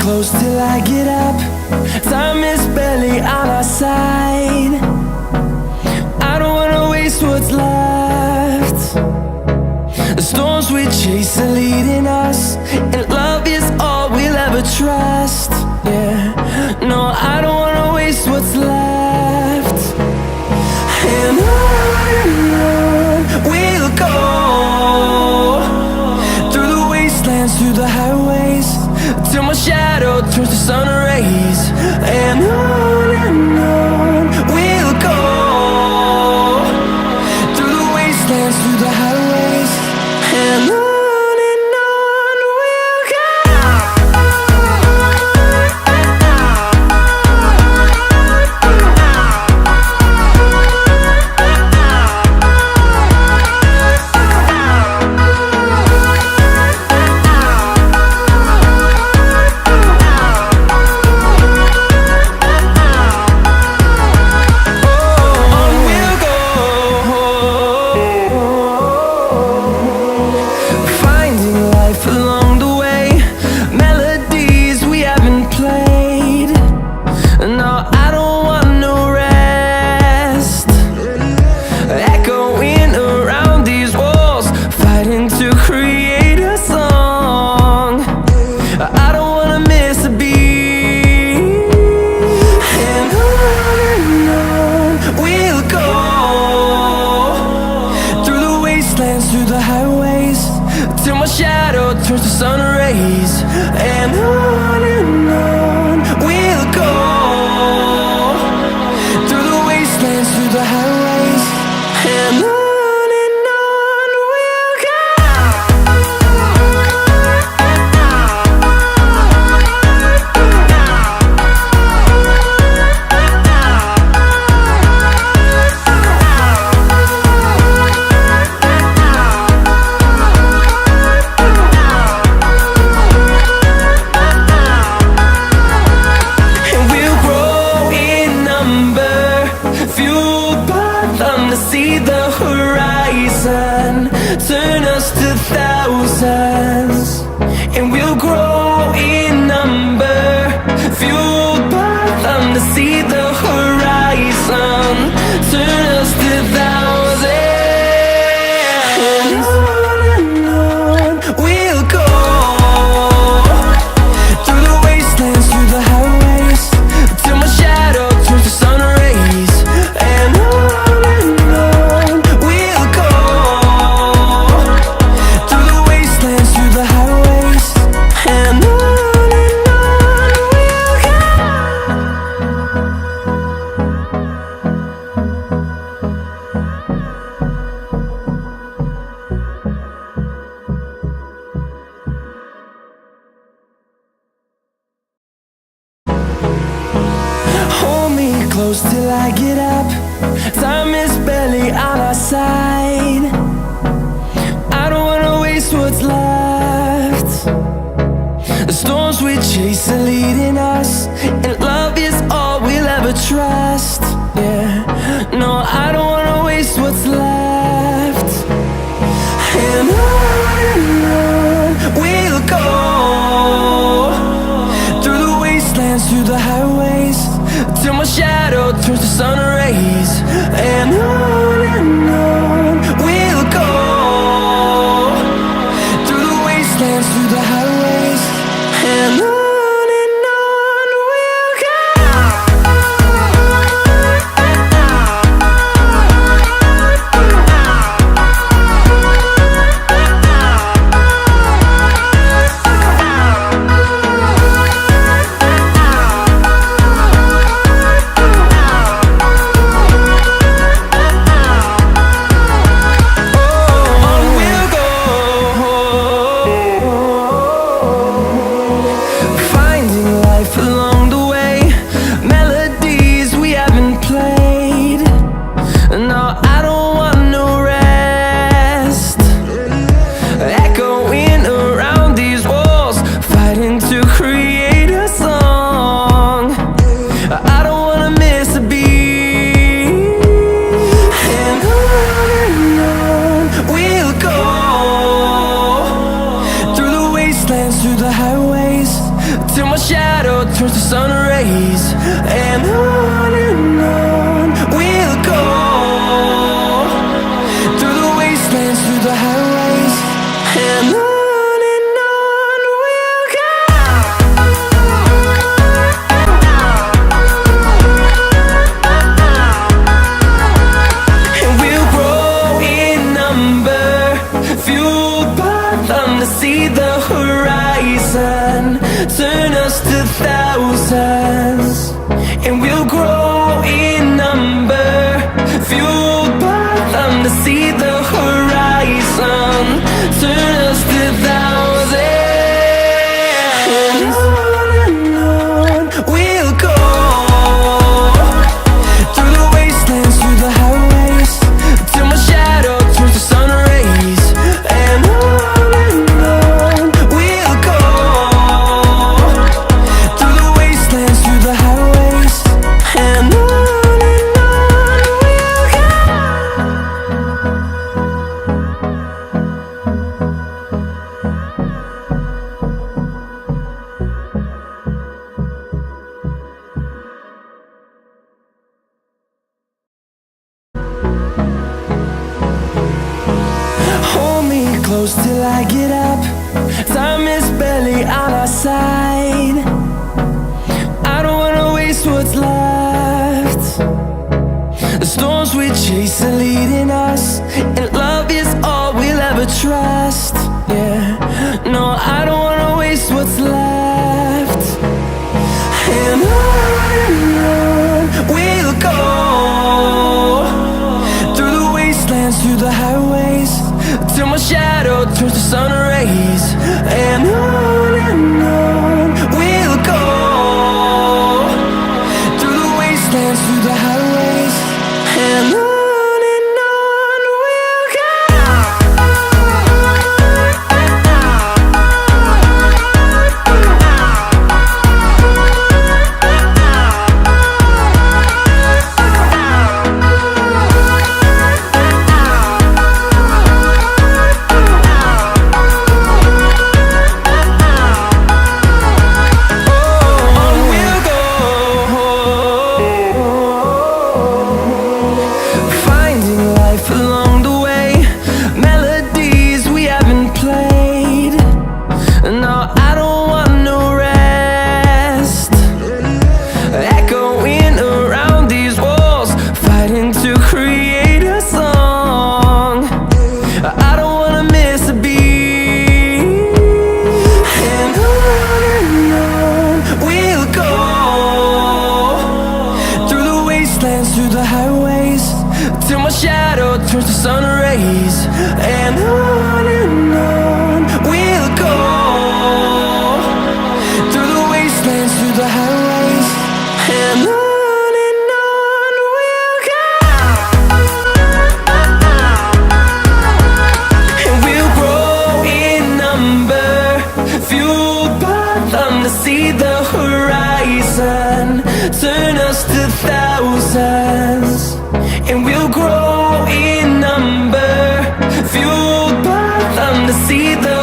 close till I get up. Time is barely on our side. I don't wanna waste what's left. The storms we chase are leading us, and love is all we'll ever trust. Yeah, no, I don't wanna waste what's left. And on we'll go, through the wastelands, through the highways, till my shadow turns to sun rays. And on we'll go, through the wastelands, through the highways, and on we'll go. Through the highways, till my shadow turns to sun rays. And on we'll go, through the wastelands, through the highways, and on we'll go. See the horizon turn us to thousands, and we'll grow in number, fueled by them. To see the horizon turn us to thousands, and on we'll go, through the wastelands, through the highways, till my shadow turns to sun rays. And close till I get up. Time is barely on our side. I don't wanna waste what's left. The storms we chase are leading us, and love is all we'll ever trust. Yeah, no, I don't wanna waste what's left. And on we'll go, through the wastelands, through the highways, till my shadow turns to sun rays. And on we'll go, through the wastelands, through the highways, and on we'll go. till my shadow turns to sun rays. And on we'll go, through the wastelands, through the highways. And on we'll go. And we'll grow in number, fueled by them to see the horizon, turn us to thousands. And we'll grow in number, fueled by them to see the horizon, turn us to thousands. And on we'll go, through the wastelands, through the highways, till my shadow turns to sun rays. And on we'll go, through the wastelands, through the highways. And on we'll go. Hold me close till I get up. Time is barely on our side. I don't wanna waste what's left. The storms we chase are leading us, and love is all we'll ever trust. Yeah, no, I don't wanna waste what's left. And on we'll go, through the wastelands, through the highways, till my shadow turns to sun rays. And on we'll go, through the wastelands, through the highways. And on we'll go. Finding life along the way, melodies we haven't played. No, I don't want no rest. Echoing around these walls, fighting to create a song. I don't wanna miss a beat. And on we'll go, through the wastelands, through the highways, till my shadow turns to sun rays. And on we'll go, through the wastelands, through the highways. And on we'll go. And we'll grow in number, fueled by them to see the horizon, turn us to thousands. And we'll grow in number, fueled by them to see the